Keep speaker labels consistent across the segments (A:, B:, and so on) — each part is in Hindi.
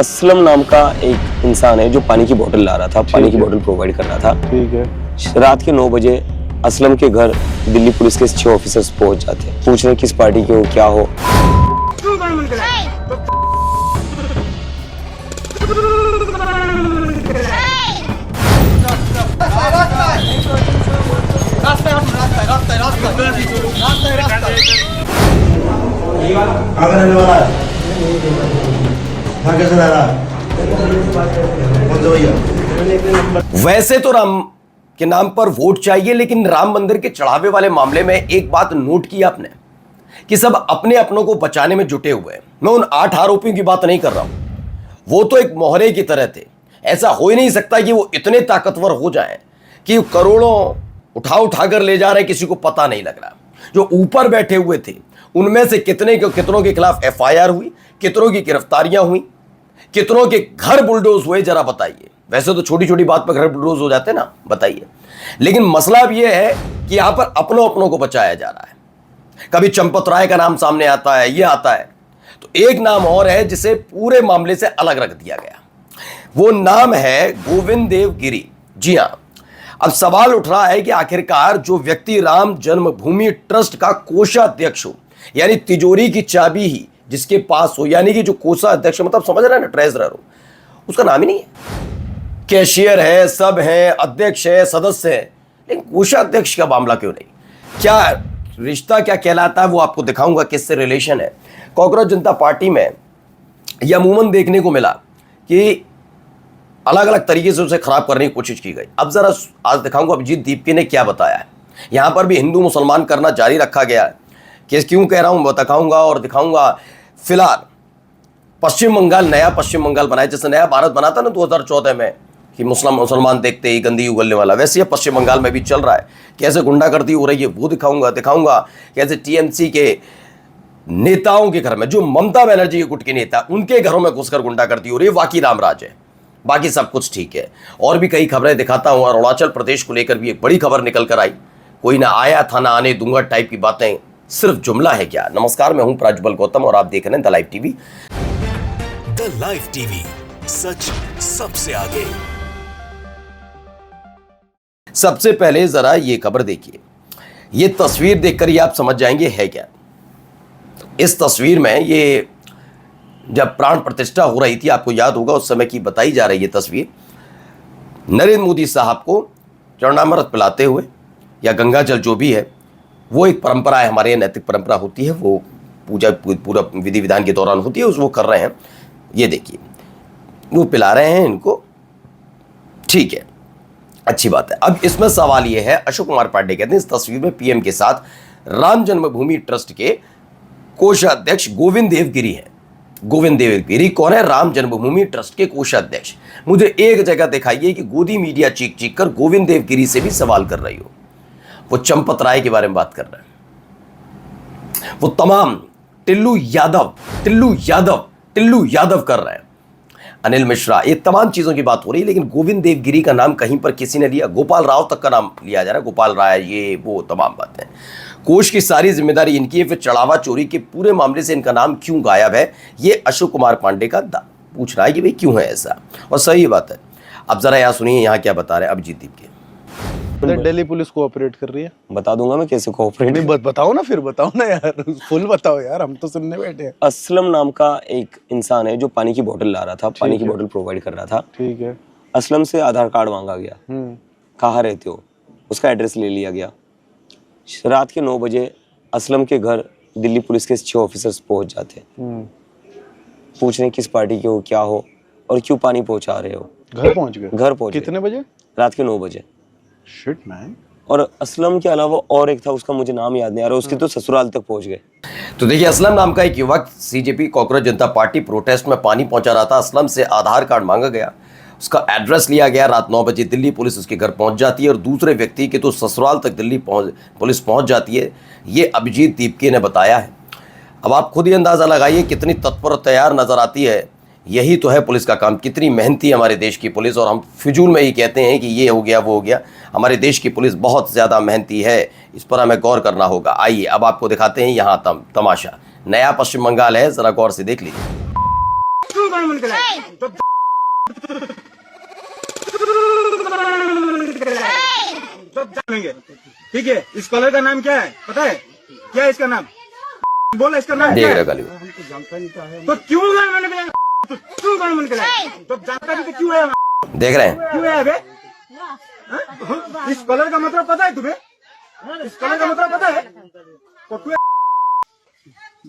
A: असलम नाम का एक इंसान है जो पानी की बोतल ला रहा था, पानी की बोतल प्रोवाइड कर रहा था।
B: ठीक है।
A: रात के 9 बजे असलम के घर दिल्ली पुलिस के 6 ऑफिसर्स पहुंच जाते हैं, पूछ रहे किस पार्टी के हो, क्या हो।
C: वैसे तो राम के नाम पर वोट चाहिए, लेकिन राम मंदिर के चढ़ावे वाले मामले में एक बात नोट की आपने कि सब अपने अपनों को बचाने में जुटे हुए हैं। मैं उन 8 आरोपियों की बात नहीं कर रहा हूं, वो तो एक मोहरे की तरह थे। ऐसा हो ही नहीं सकता कि वो इतने ताकतवर हो जाएं कि करोड़ों उठाकर ले जा रहे, किसी को पता नहीं लग रहा। जो ऊपर बैठे हुए थे उनमें से कितनों के खिलाफ FIR हुई, कितनों की गिरफ्तारियां हुई, कितनों के घर बुलडोज हुए, जरा बताइए। वैसे तो छोटी छोटी बात पर घर बुलडोज हो जाते हैं ना, बताइए। लेकिन मसला अब यह है कि यहां पर अपनों को बचाया जा रहा है। कभी चंपत राय का नाम सामने आता है, यह आता है, तो एक नाम और है जिसे पूरे मामले से अलग रख दिया गया। वो नाम है गोविंद देव गिरी। जी हां, अब सवाल उठ रहा है कि आखिरकार जो व्यक्ति राम जन्मभूमि ट्रस्ट का कोषाध्यक्ष हो, यानी तिजोरी की चाबी ही जिसके पास हो, यानी कि जो कोषाध्यक्ष मतलब समझ रहे हैं ना, ट्रेजरर हो, उसका नाम ही नहीं है। कैशियर है, सब है, अध्यक्ष है, सदस्य है, लेकिन कोषाध्यक्ष का मामला क्यों नहीं? क्या रिश्ता क्या कहलाता है वो आपको दिखाऊंगा, किससे रिलेशन है। कांग्रेस जनता पार्टी में यह अमूमन देखने को मिला कि अलग अलग तरीके से उसे खराब करने की कोशिश की गई। अब जरा आज दिखाऊंगा अभिजीत दीपके ने क्या बताया है। यहां पर भी हिंदू मुसलमान करना जारी रखा गया है। कि क्यों कह रहा हूं वो दिखाऊंगा और दिखाऊंगा। फिलहाल पश्चिम बंगाल, नया पश्चिम बंगाल बनाया, जैसे नया भारत बना था ना 2014 में कि मुसलमान देखते ही गंदगी उगलने वाला, वैसे ये पश्चिम बंगाल में भी चल रहा है। कैसे गुंडागर्दी हो रही है वो दिखाऊंगा। कैसे TMC के नेताओं के घर में, जो ममता बनर्जी के गुट के नेता, उनके घरों में घुसकर गुंडागर्दी हो रही है। वाकई रामराज है, बाकी सब कुछ ठीक है। और भी कई खबरें दिखाता हूं। और अरुणाचल प्रदेश को लेकर भी एक बड़ी खबर निकल कर आई। कोई ना आया था ना आने दूंगा टाइप की बातें सिर्फ जुमला है क्या? नमस्कार, मैं हूं प्राज्वल गौतम और आप देख रहे हैं the live TV.
D: The live TV, सच सबसे आगे।
C: सबसे पहले जरा ये खबर देखिए। ये तस्वीर देखकर ही आप समझ जाएंगे है क्या। इस तस्वीर में ये जब प्राण प्रतिष्ठा हो रही थी, आपको याद होगा उस समय की बताई जा रही है तस्वीर। नरेंद्र मोदी साहब को चरणामृत पिलाते हुए या गंगा जल जो भी है, वो एक परंपरा है, हमारे यहाँ नैतिक परंपरा होती है, वो पूजा पूरा विधि विधान के दौरान होती है, वो कर रहे हैं। ये देखिए वो पिला रहे हैं इनको, ठीक है, अच्छी बात है। अब इसमें सवाल ये है, अशोक कुमार पांडे कहते हैं इस तस्वीर में PM के साथ राम जन्मभूमि ट्रस्ट के कोषाध्यक्ष गोविंद देव गिरी हैं। गोविंद देव गिरी कौन है? राम जन्मभूमि ट्रस्ट के कोषाध्यक्ष। मुझे एक जगह दिखाइए कि गोदी मीडिया चीख कर गोविंद देव गिरी से भी सवाल कर रही हो। वो चंपत राय के बारे में बात कर रहे हैं, वो तमाम टिल्लू यादव कर रहे हैं, अनिल मिश्रा, ये तमाम चीजों की बात हो रही है। लेकिन गोविंद देव गिरी का नाम कहीं पर किसी ने लिया? गोपाल राव तक का नाम लिया जा रहा है, गोपाल राय, ये वो तमाम बातें। कोष की सारी जिम्मेदारी इनकी है, फिर चढ़ावा चोरी के पूरे मामले से इनका नाम क्यों गायब है? ये अशोक कुमार पांडे का पूछ रहा है कि भाई क्यों है ऐसा, और सही बात है। अब जरा यहाँ सुनिए, यहाँ क्या बता रहे हैं अभिजीत दीपके।
B: दिल्ली पुलिस कोऑपरेट कर रही है।
A: बता दूंगा मैं कैसे कोऑपरेट।
B: नहीं बताओ ना, फिर बताओ ना यार, फुल बताओ यार, हम तो सुनने बैठे हैं।
A: असलम नाम का एक इंसान है जो पानी की बोतल ला रहा था, पानी की बोतल प्रोवाइड कर रहा था।
B: ठीक है।
A: असलम से आधार कार्ड मांगा गया, कहाँ रहते हो, उसका एड्रेस ले लिया गया। रात के 9 बजे असलम के घर दिल्ली पुलिस के 6 ऑफिसर्स पहुंच जाते हैं, पूछ रहे किस पार्टी के हो, क्या हो, और क्यों पानी पहुंचा रहे हो।
B: घर पहुंच गए?
A: घर पहुंच
B: कितने बजे?
A: रात के 9 बजे।
B: Shit man.
A: और असलम के अलावा और एक था, उसका मुझे नाम याद नहीं आ रहा, उसके तो ससुराल तक पहुंच गए।
C: तो देखिए, असलम नाम का एक युवक CJP कांग्रेस जनता पार्टी प्रोटेस्ट में पानी पहुंचा रहा था। असलम से आधार कार्ड मांगा गया, उसका एड्रेस लिया गया। रात 9 बजे दिल्ली पुलिस उसके घर पहुंच जाती है और दूसरे व्यक्ति के तो ससुराल तक पुलिस पहुंच जाती है। ये अभिजीत दीपके ने बताया है। अब आप खुद ही अंदाजा लगाइए कितनी तत्पर और तैयार नजर आती है। यही तो है पुलिस का काम। कितनी मेहनती हमारे देश की पुलिस, और हम फिजूल में ही कहते हैं कि ये हो गया वो हो गया। हमारे देश की पुलिस बहुत ज़्यादा मेहनती है, इस पर हमें गौर करना होगा। आइए अब आपको दिखाते हैं यहाँ तमाशा। नया पश्चिम बंगाल है, ज़रा गौर से देख लीजिए।
E: कौन मन करे तो जानेंगे। ठीक है, इस कलर का नाम क्या है पता है? क्या है इसका नाम? बोला इसका नाम
C: देख
E: क्या
C: रहे
E: है?
C: गाली
E: तो क्यों मन करे? तो क्यों मन करे? तो जानता भी तो क्यों है?
C: देख रहे हैं।
E: क्यों है बे? इस कलर का मतलब पता है तुम्हें? इस कलर का मतलब पता है? तो तू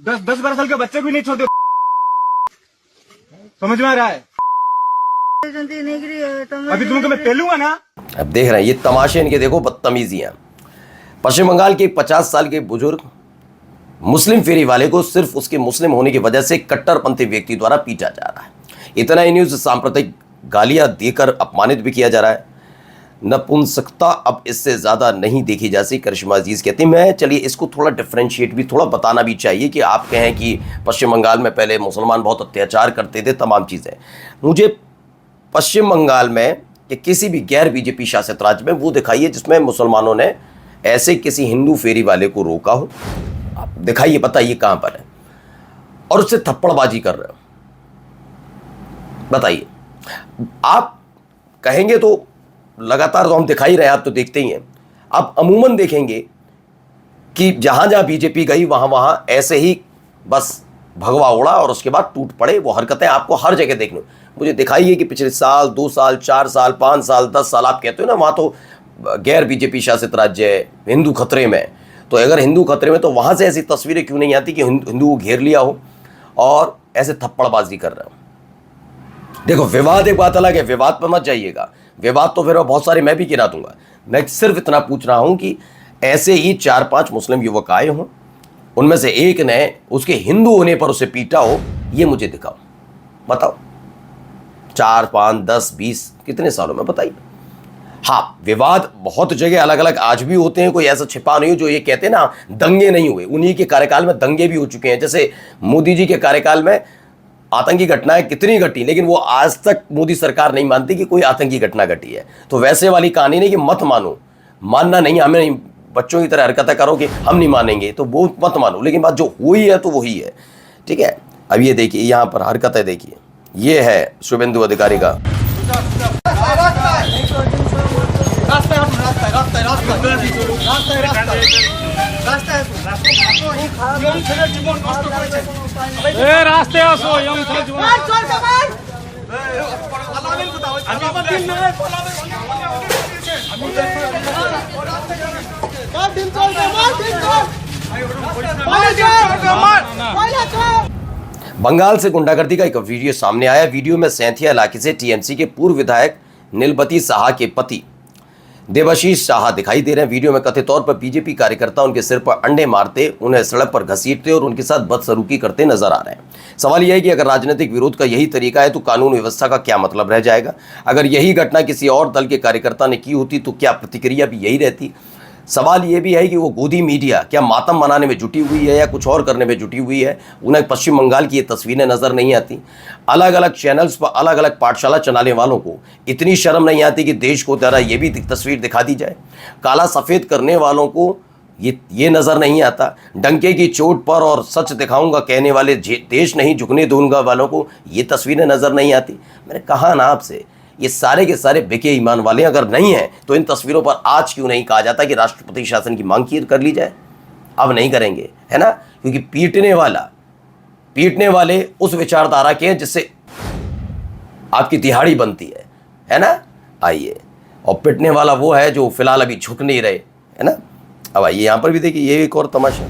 E: 10-12 साल के बच्चे भी नहीं छोड़ते। समझ में आ रहा है? अभी तुमको मैं पेलूंगा ना।
C: अब देख रहे हैं ये तमाशे इनके, देखो बदतमीजियां। पश्चिम बंगाल के 50 साल के बुजुर्ग मुस्लिम फेरी वाले को सिर्फ उसके मुस्लिम होने की वजह से कट्टरपंथी व्यक्ति द्वारा पीटा जा रहा है। इतना ही न्यूज सांप्रदायिक गालियां देकर अपमानित भी किया जा रहा है। नपुंसकता अब इससे ज्यादा नहीं देखी जा सकती, करिश्मा अजीज कहती मैं। चलिए इसको थोड़ा डिफरेंशिएट भी थोड़ा बताना भी चाहिए कि आप कहें कि पश्चिम बंगाल में पहले मुसलमान बहुत अत्याचार करते थे, तमाम चीज़ें। मुझे पश्चिम बंगाल में कि किसी भी गैर बीजेपी शासित राज्य में वो दिखाइए जिसमें मुसलमानों ने ऐसे किसी हिंदू फेरी वाले को रोका हो। आप दिखाइए, बताइए कहाँ पर है, और उससे थप्पड़बाजी कर रहे हो, बताइए। आप कहेंगे तो लगातार तो हम दिखा ही रहे हैं, आप तो देखते ही हैं। आप अमूमन देखेंगे कि जहाँ जहाँ बीजेपी गई वहाँ वहाँ ऐसे ही बस भगवा उड़ा और उसके बाद टूट पड़े। वो हरकतें आपको हर जगह देखने। मुझे दिखाइए कि पिछले साल, 2 साल, 4 साल, 5 साल, 10 साल, आप कहते हो ना वहाँ तो गैर बीजेपी शासित राज्य है, हिंदू खतरे में। तो अगर हिंदू खतरे में तो वहाँ से ऐसी तस्वीरें क्यों नहीं आती कि हिंदू को घेर लिया हो और ऐसे थप्पड़बाजी कर रहे हो। देखो विवाद एक बात अलग है, विवाद पर मत जाइएगा। विवाद तो फिर बहुत सारे मैं भी गिरा दूंगा। मैं सिर्फ इतना पूछ रहा हूं कि ऐसे ही 4-5 मुस्लिम युवक आए हों, उनमें से एक ने उसके हिंदू होने पर उसे पीटा हो, ये मुझे दिखाओ, बताओ। 4, 5, 10, 20 कितने सालों में, बताइए। हाँ, विवाद बहुत जगह अलग अलग आज भी होते हैं, कोई ऐसा छिपा नहीं हो। जो ये कहते हैं ना दंगे नहीं हुए, उन्हीं के कार्यकाल में दंगे भी हो चुके हैं। जैसे मोदी जी के कार्यकाल में आतंकी घटनाएं कितनी घटी, लेकिन वो आज तक मोदी सरकार नहीं मानती कि कोई आतंकी घटना घटी है। तो वैसे वाली कहानी नहीं कि मत मानो, मानना नहीं, हमें नहीं, बच्चों की तरह हरकतें करो कि हम नहीं मानेंगे, तो वो मत मानो। लेकिन बात जो हुई है तो वही है, ठीक है। अब ये देखिए, यहाँ पर हरकतें देखिए, ये है शुभेंदु अधिकारी का।
E: रास्ते আসো ইয়ং ছেলে জীবন
C: बंगाल से गुंडागर्दी का एक वीडियो सामने आया। वीडियो में सैंथिया इलाके से टीएमसी के पूर्व विधायक नीलबती साहा के पति देवाशीष साहा दिखाई दे रहे हैं। वीडियो में कथित तौर पर बीजेपी कार्यकर्ता उनके सिर पर अंडे मारते, उन्हें सड़क पर घसीटते और उनके साथ बदसलूकी करते नजर आ रहे हैं। सवाल यह है कि अगर राजनीतिक विरोध का यही तरीका है तो कानून व्यवस्था का क्या मतलब रह जाएगा। अगर यही घटना किसी और दल के कार्यकर्ता ने की होती तो क्या प्रतिक्रिया भी यही रहती। सवाल यह भी है कि वो गोदी मीडिया क्या मातम मनाने में जुटी हुई है या कुछ और करने में जुटी हुई है। उन्हें पश्चिम बंगाल की ये तस्वीरें नजर नहीं आती। अलग अलग चैनल्स पर अलग अलग पाठशाला चलाने वालों को इतनी शर्म नहीं आती कि देश को तरह ये भी तस्वीर दिखा दी जाए। काला सफ़ेद करने वालों को ये नज़र नहीं आता। डंके की चोट पर और सच दिखाऊंगा कहने वाले, देश नहीं झुकने दूंगा वालों को ये तस्वीरें नज़र नहीं आती। मैंने कहा ना आपसे, ये सारे के सारे बेके ईमान वाले अगर नहीं हैं तो इन तस्वीरों पर आज क्यों नहीं कहा जाता कि राष्ट्रपति शासन की मांग कर ली जाए। अब नहीं करेंगे, है ना, क्योंकि पीटने वाले उस विचारधारा के हैं जिससे आपकी दिहाड़ी बनती है ना। आइए, और पिटने वाला वो है जो फिलहाल अभी झुक नहीं रहे, है ना। अब आइए यहाँ पर भी देखिए, ये एक और तमाशा।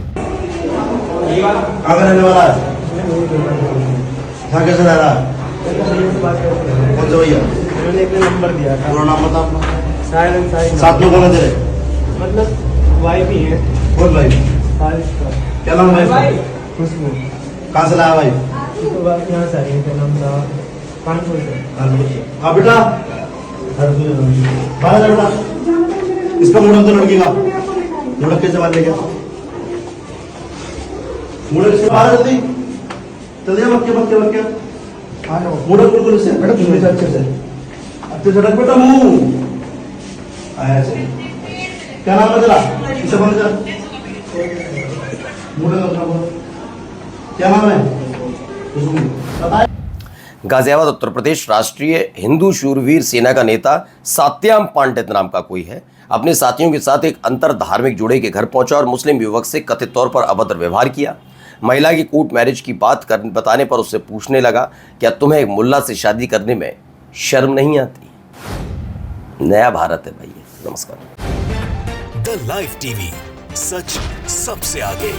F: मैंने एक नंबर दिया था।
E: पूरा नाम बता अपना।
F: साथ में कौन है तेरे?
E: मतलब वाइफ ही है।
F: कौन भाई?
E: क्या नाम है भाई?
F: खुशबू।
E: कहाँ से लाया भाई?
F: तो बात यहाँ से आई है, क्या नाम था? कानपुर से।
E: हाँ बेटा, बाहर बेटा, इसका मुंडन तो लड़की का मुंडन कैसे बाहर ले गया? मुंडन से बाहर जल्दी जल्दी, मक्के मुंडन बिल्कुल से बेटा, तुम अच्छे से झटक बेटा, मुंह आया से। क्या नाम है तेरा? इसे बोल जा, मुंडन अपना बोल, क्या नाम है?
C: गाजियाबाद उत्तर प्रदेश राष्ट्रीय हिंदू शूरवीर सेना का नेता सात्याम पांडेत नाम का कोई है, अपने साथियों के साथ एक अंतर धार्मिक जोड़े के घर पहुंचा और मुस्लिम युवक से कथित तौर पर अभद्र व्यवहार किया। महिला की कोर्ट मैरिज की बात बताने पर उससे पूछने लगा, क्या तुम्हें एक मुल्ला से शादी करने में शर्म नहीं आती? नया भारत है भाई ये। नमस्कार।
D: द लाइव टीवी, सच सबसे आगे।